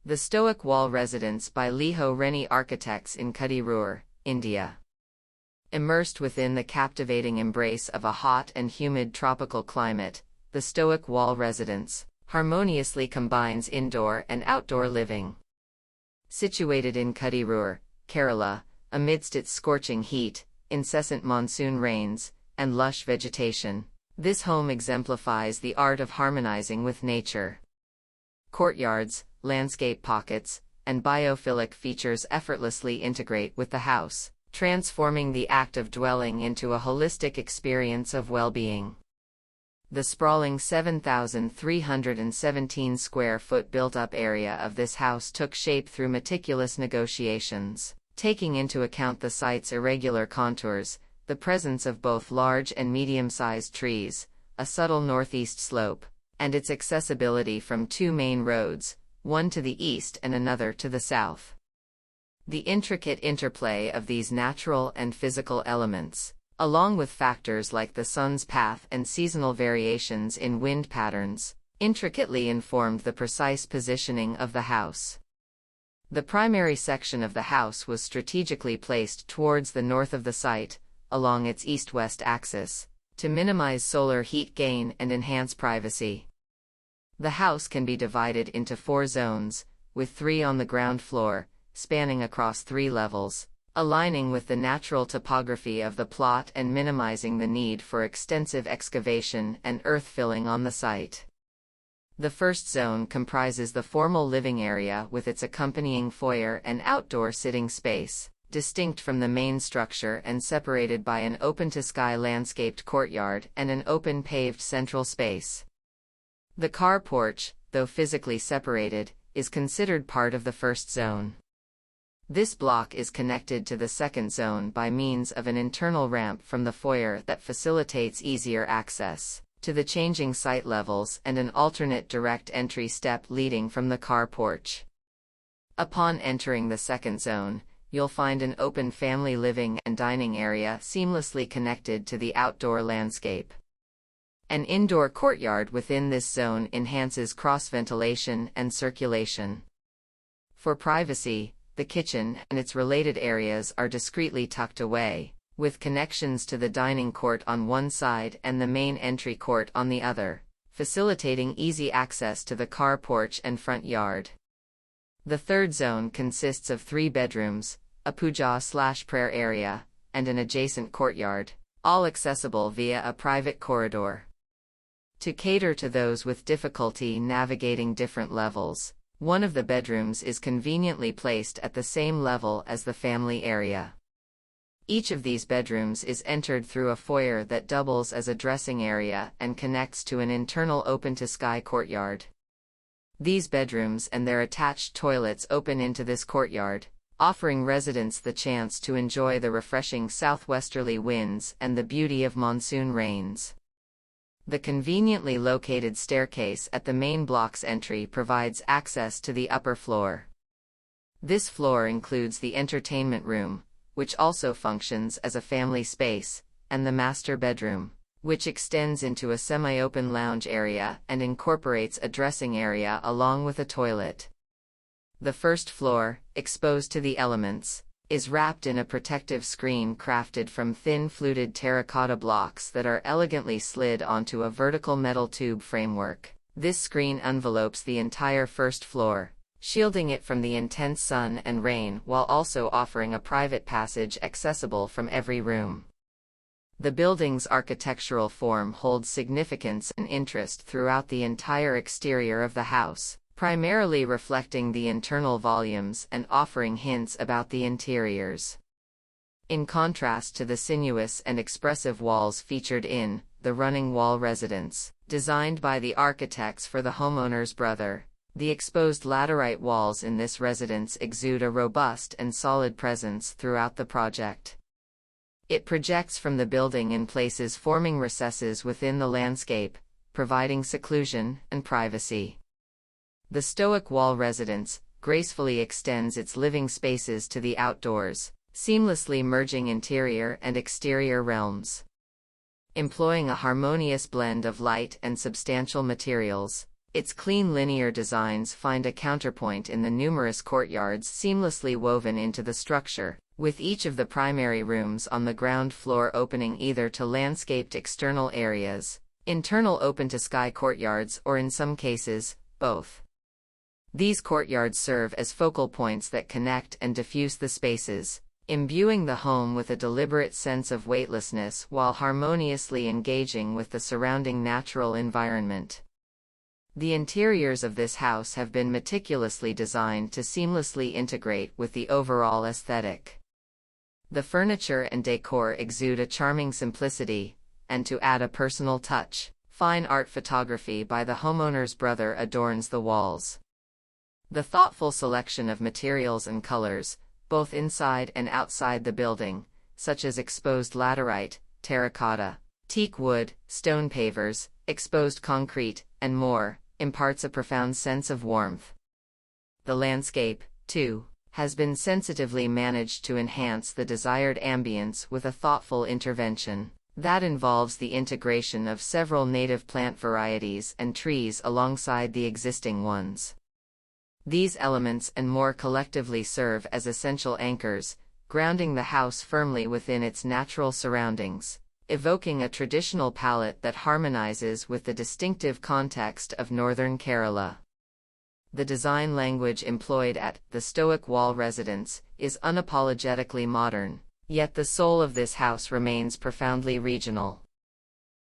The Stoic Wall Residence by LIJO RENY Architects in Kadirur, India. Immersed within the captivating embrace of a hot and humid tropical climate, the Stoic Wall Residence harmoniously combines indoor and outdoor living. Situated in Kadirur, Kerala, amidst its scorching heat, incessant monsoon rains, and lush vegetation, this home exemplifies the art of harmonizing with nature. Courtyards, landscape pockets, and biophilic features effortlessly integrate with the house, transforming the act of dwelling into a holistic experience of well-being. The sprawling 7,317 square foot built-up area of this house took shape through meticulous negotiations, taking into account the site's irregular contours, the presence of both large and medium-sized trees, a subtle northeast slope, and its accessibility from two main roads, one to the east and another to the south. The intricate interplay of these natural and physical elements, along with factors like the sun's path and seasonal variations in wind patterns, intricately informed the precise positioning of the house. The primary section of the house was strategically placed towards the north of the site, along its east-west axis, to minimize solar heat gain and enhance privacy. The house can be divided into 4 zones, with 3 on the ground floor, spanning across 3 levels, aligning with the natural topography of the plot and minimizing the need for extensive excavation and earth filling on the site. The first zone comprises the formal living area with its accompanying foyer and outdoor sitting space, distinct from the main structure and separated by an open-to-sky landscaped courtyard and an open paved central space. The car porch, though physically separated, is considered part of the first zone. This block is connected to the second zone by means of an internal ramp from the foyer that facilitates easier access to the changing site levels and an alternate direct entry step leading from the car porch. Upon entering the second zone, you'll find an open family living and dining area seamlessly connected to the outdoor landscape. An indoor courtyard within this zone enhances cross-ventilation and circulation. For privacy, the kitchen and its related areas are discreetly tucked away, with connections to the dining court on one side and the main entry court on the other, facilitating easy access to the car porch and front yard. The third zone consists of 3 bedrooms, a puja/prayer area, and an adjacent courtyard, all accessible via a private corridor. To cater to those with difficulty navigating different levels, one of the bedrooms is conveniently placed at the same level as the family area. Each of these bedrooms is entered through a foyer that doubles as a dressing area and connects to an internal open-to-sky courtyard. These bedrooms and their attached toilets open into this courtyard, offering residents the chance to enjoy the refreshing southwesterly winds and the beauty of monsoon rains. The conveniently located staircase at the main block's entry provides access to the upper floor. This floor includes the entertainment room, which also functions as a family space, and the master bedroom, which extends into a semi-open lounge area and incorporates a dressing area along with a toilet. The first floor, exposed to the elements, is wrapped in a protective screen crafted from thin fluted terracotta blocks that are elegantly slid onto a vertical metal tube framework. This screen envelopes the entire first floor, shielding it from the intense sun and rain while also offering a private passage accessible from every room. The building's architectural form holds significance and interest throughout the entire exterior of the house, primarily reflecting the internal volumes and offering hints about the interiors. In contrast to the sinuous and expressive walls featured in the Running Wall Residence, designed by the architects for the homeowner's brother, the exposed laterite walls in this residence exude a robust and solid presence throughout the project. It projects from the building in places forming recesses within the landscape, providing seclusion and privacy. The Stoic Wall Residence gracefully extends its living spaces to the outdoors, seamlessly merging interior and exterior realms. Employing a harmonious blend of light and substantial materials, Its clean linear designs find a counterpoint in the numerous courtyards seamlessly woven into the structure, with each of the primary rooms on the ground floor opening either to landscaped external areas, internal open-to-sky courtyards, or in some cases, both. These courtyards serve as focal points that connect and diffuse the spaces, imbuing the home with a deliberate sense of weightlessness while harmoniously engaging with the surrounding natural environment. The interiors of this house have been meticulously designed to seamlessly integrate with the overall aesthetic. The furniture and decor exude a charming simplicity, and to add a personal touch, fine art photography by the homeowner's brother adorns the walls. The thoughtful selection of materials and colors, both inside and outside the building, such as exposed laterite, terracotta, teak wood, stone pavers, exposed concrete, and more, imparts a profound sense of warmth. The landscape, too, has been sensitively managed to enhance the desired ambience with a thoughtful intervention that involves the integration of several native plant varieties and trees alongside the existing ones. These elements and more collectively serve as essential anchors, grounding the house firmly within its natural surroundings, evoking a traditional palette that harmonizes with the distinctive context of northern Kerala. The design language employed at the Stoic Wall Residence is unapologetically modern, yet the soul of this house remains profoundly regional.